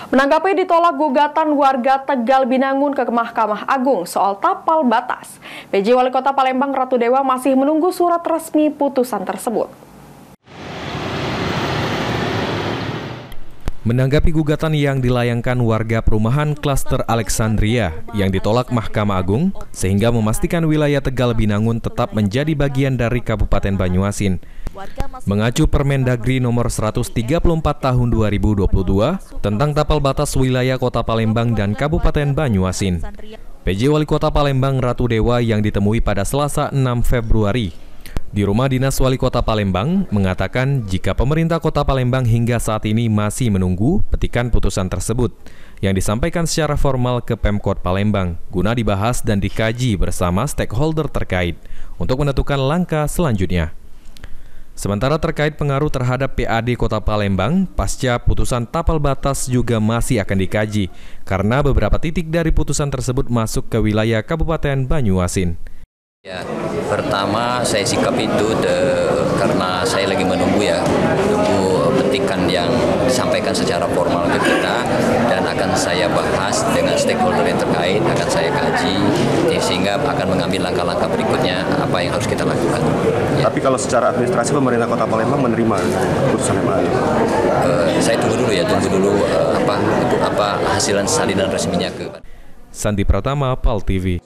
Menanggapi ditolak gugatan warga Tegal Binangun ke Mahkamah Agung soal tapal batas, PJ Wali Kota Palembang Ratu Dewa masih menunggu surat resmi putusan tersebut. Menanggapi gugatan yang dilayangkan warga perumahan klaster Alexandria yang ditolak Mahkamah Agung sehingga memastikan wilayah Tegal Binangun tetap menjadi bagian dari Kabupaten Banyuasin. Mengacu Permendagri nomor 134 tahun 2022 tentang tapal batas wilayah Kota Palembang dan Kabupaten Banyuasin. PJ Wali Kota Palembang Ratu Dewa yang ditemui pada Selasa 6 Februari di Rumah Dinas Wali Kota Palembang mengatakan jika pemerintah Kota Palembang hingga saat ini masih menunggu petikan putusan tersebut yang disampaikan secara formal ke Pemkot Palembang guna dibahas dan dikaji bersama stakeholder terkait untuk menentukan langkah selanjutnya. Sementara terkait pengaruh terhadap PAD Kota Palembang, pasca putusan tapal batas juga masih akan dikaji karena beberapa titik dari putusan tersebut masuk ke wilayah Kabupaten Banyuasin. Ya, pertama saya sikap itu karena saya lagi menunggu petikan yang disampaikan secara formal ke kita dan akan saya bahas dengan stakeholder yang terkait, akan saya kaji sehingga akan mengambil langkah-langkah berikutnya apa yang harus kita lakukan. Ya. Tapi kalau secara administrasi pemerintah Kota Palembang menerima putusan MA? Saya tunggu dulu apa hasil salinan resminya ke. Sandi Pratama, PAL TV.